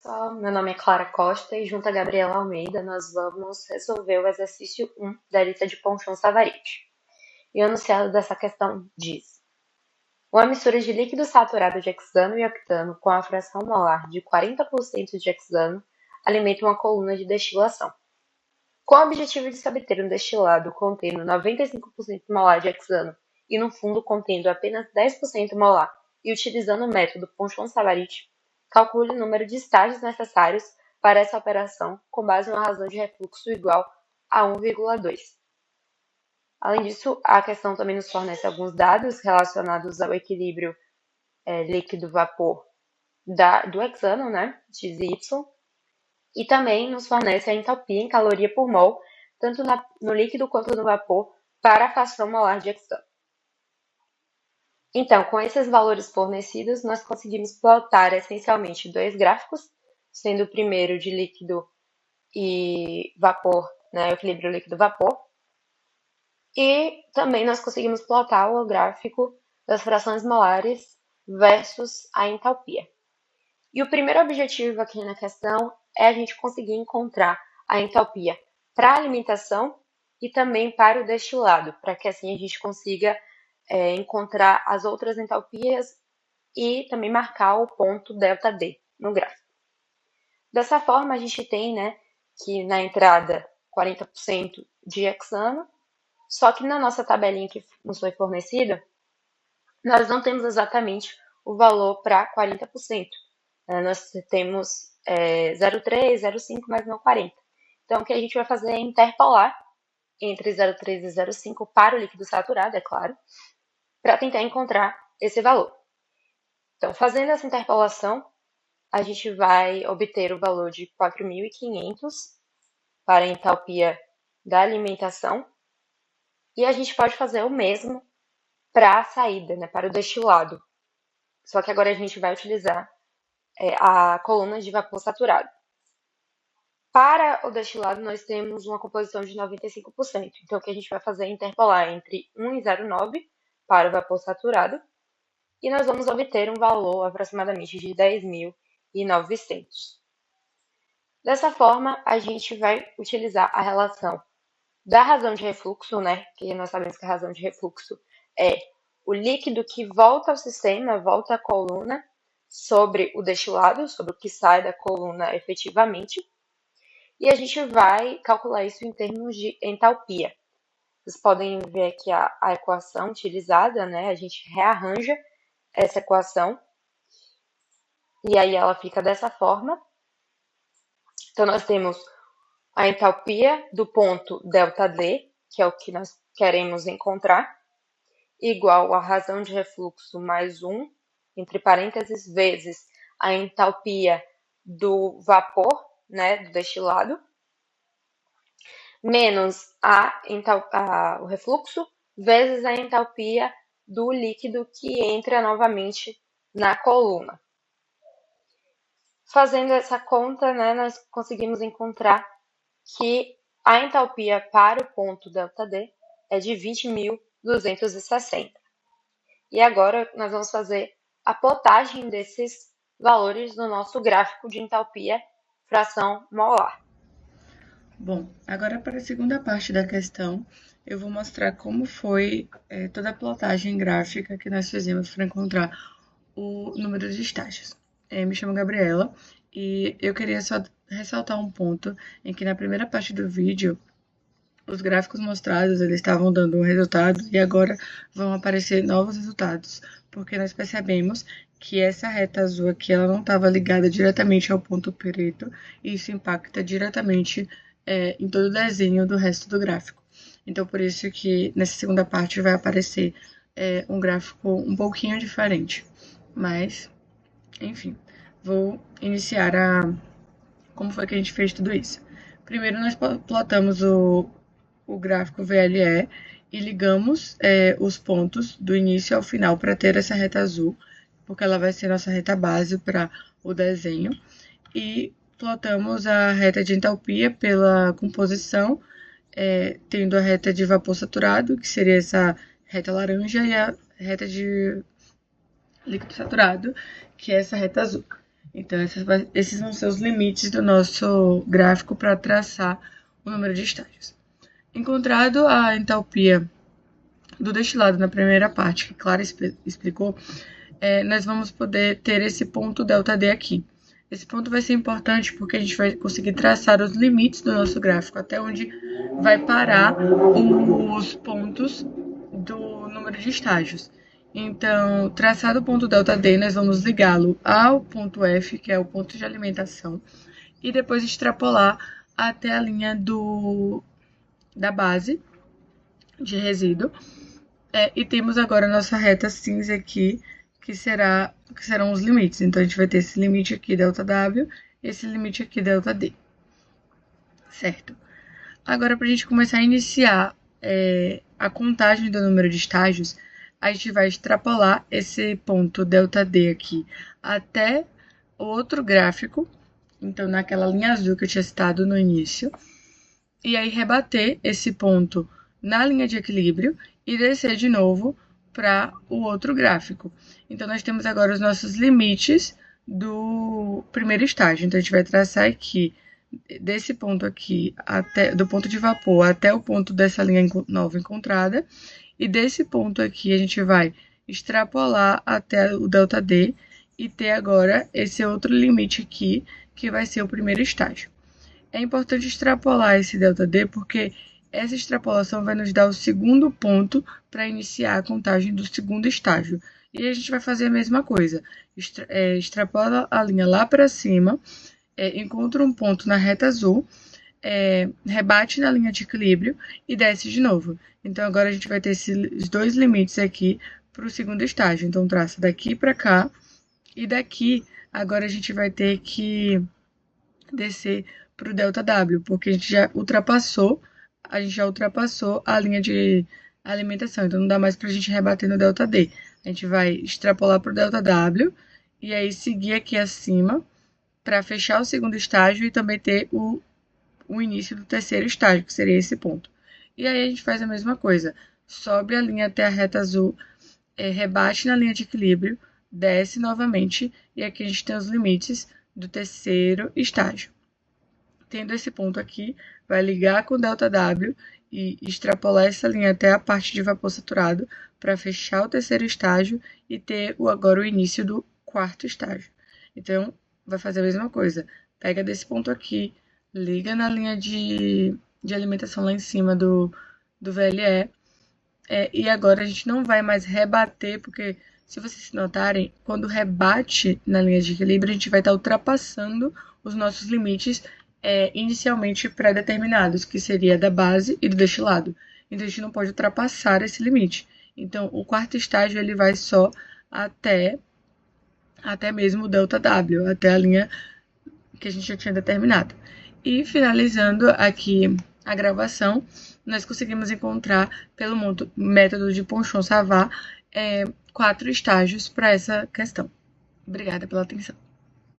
Pessoal, meu nome é Clara Costa e junto a Gabriela Almeida nós vamos resolver o exercício 1 da lista de Ponchon-Savarich. E o enunciado dessa questão diz: uma mistura de líquido saturado de hexano e octano com a fração molar de 40% de hexano alimenta uma coluna de destilação. Com o objetivo de se obter um destilado contendo 95% molar de hexano e num fundo contendo apenas 10% molar e utilizando o método Ponchon-Savarich, calcule o número de estágios necessários para essa operação com base em uma razão de refluxo igual a 1,2. Além disso, a questão também nos fornece alguns dados relacionados ao equilíbrio líquido-vapor do hexano, né, X e Y, e também nos fornece a entalpia em caloria por mol, tanto no líquido quanto no vapor, para a fração molar de hexano. Então, com esses valores fornecidos, nós conseguimos plotar essencialmente dois gráficos, sendo o primeiro de líquido e vapor, né, o equilíbrio líquido-vapor, e também nós conseguimos plotar o gráfico das frações molares versus a entalpia. E o primeiro objetivo aqui na questão é a gente conseguir encontrar a entalpia para a alimentação e também para o destilado, para que assim a gente consiga encontrar as outras entalpias e também marcar o ponto ΔD no gráfico. Dessa forma, a gente tem, né, que na entrada 40% de hexano, só que na nossa tabelinha que nos foi fornecida, nós não temos exatamente o valor para 40%. Nós temos 0,3, 0,5, mas não 40. Então, o que a gente vai fazer é interpolar entre 0,3 e 0,5 para o líquido saturado, é claro, para tentar encontrar esse valor. Então, fazendo essa interpolação, a gente vai obter o valor de 4.500 para a entalpia da alimentação, e a gente pode fazer o mesmo para a saída, né, para o destilado. Só que agora a gente vai utilizar a coluna de vapor saturado. Para o destilado, nós temos uma composição de 95%. Então, o que a gente vai fazer é interpolar entre 1 e 0,9 para o vapor saturado, e nós vamos obter um valor aproximadamente de 10.900. Dessa forma, a gente vai utilizar a relação da razão de refluxo, né? Que nós sabemos que a razão de refluxo é o líquido que volta ao sistema, volta à coluna, sobre o destilado, sobre o que sai da coluna efetivamente, e a gente vai calcular isso em termos de entalpia. Vocês podem ver aqui a equação utilizada, né? A gente rearranja essa equação, e aí ela fica dessa forma. Então, nós temos a entalpia do ponto ΔD, que é o que nós queremos encontrar, igual a razão de refluxo mais 1, entre parênteses, vezes a entalpia do vapor, né, do destilado, menos o refluxo, vezes a entalpia do líquido que entra novamente na coluna. Fazendo essa conta, né, nós conseguimos encontrar que a entalpia para o ponto ΔD é de 20.260. E agora nós vamos fazer a plotagem desses valores no nosso gráfico de entalpia fração molar. Bom, agora para a segunda parte da questão, eu vou mostrar como foi toda a plotagem gráfica que nós fizemos para encontrar o número de estágios. Me chamo Gabriela e eu queria só ressaltar um ponto em que na primeira parte do vídeo os gráficos mostrados eles estavam dando um resultado e agora vão aparecer novos resultados, porque nós percebemos que essa reta azul aqui ela não estava ligada diretamente ao ponto preto e isso impacta diretamente em todo o desenho do resto do gráfico. Então, por isso que nessa segunda parte vai aparecer um gráfico um pouquinho diferente. Mas, enfim, vou iniciar como foi que a gente fez tudo isso. Primeiro, nós plotamos o gráfico VLE e ligamos os pontos do início ao final para ter essa reta azul, porque ela vai ser nossa reta base para o desenho. E plotamos a reta de entalpia pela composição, tendo a reta de vapor saturado, que seria essa reta laranja, e a reta de líquido saturado, que é essa reta azul. Então, esses vão ser os limites do nosso gráfico para traçar o número de estágios. Encontrado a entalpia do destilado na primeira parte, que Clara explicou, nós vamos poder ter esse ponto ΔD aqui. Esse ponto vai ser importante porque a gente vai conseguir traçar os limites do nosso gráfico, até onde vai parar os pontos do número de estágios. Então, traçado o ponto ΔD, nós vamos ligá-lo ao ponto F, que é o ponto de alimentação, e depois extrapolar até a linha da base de resíduo. E temos agora a nossa reta cinza aqui, que serão os limites. Então, a gente vai ter esse limite aqui, ΔW, e esse limite aqui, ΔD. Certo? Agora, para a gente começar a iniciar a contagem do número de estágios, a gente vai extrapolar esse ponto ΔD aqui até o outro gráfico, então naquela linha azul que eu tinha citado no início, e aí rebater esse ponto na linha de equilíbrio e descer de novo para o outro gráfico. Então, nós temos agora os nossos limites do primeiro estágio. Então, a gente vai traçar aqui, desse ponto aqui, do ponto de vapor até o ponto dessa linha nova encontrada. E desse ponto aqui, a gente vai extrapolar até o ΔD e ter agora esse outro limite aqui, que vai ser o primeiro estágio. É importante extrapolar esse ΔD porque essa extrapolação vai nos dar o segundo ponto para iniciar a contagem do segundo estágio. E a gente vai fazer a mesma coisa. Extrapola a linha lá para cima, encontra um ponto na reta azul, rebate na linha de equilíbrio e desce de novo. Então, agora a gente vai ter esses dois limites aqui para o segundo estágio. Então, traça daqui para cá e daqui, agora a gente vai ter que descer para o ΔW, porque a gente já ultrapassou a linha de alimentação, então não dá mais para a gente rebater no ΔD. A gente vai extrapolar para o ΔW e aí seguir aqui acima para fechar o segundo estágio e também ter o início do terceiro estágio, que seria esse ponto. E aí a gente faz a mesma coisa, sobe a linha até a reta azul, rebate na linha de equilíbrio, desce novamente e aqui a gente tem os limites do terceiro estágio. Tendo esse ponto aqui, vai ligar com ΔW e extrapolar essa linha até a parte de vapor saturado para fechar o terceiro estágio e ter agora o início do quarto estágio. Então, vai fazer a mesma coisa. Pega desse ponto aqui, liga na linha de alimentação lá em cima do VLE. E agora a gente não vai mais rebater, porque se vocês notarem, quando rebate na linha de equilíbrio, a gente vai estar ultrapassando os nossos limites inicialmente pré-determinados, que seria da base e do destilado. Então, a gente não pode ultrapassar esse limite. Então, o quarto estágio ele vai só até mesmo o ΔW, até a linha que a gente já tinha determinado. E finalizando aqui a gravação, nós conseguimos encontrar, pelo método de Ponchon-Savart, 4 estágios para essa questão. Obrigada pela atenção.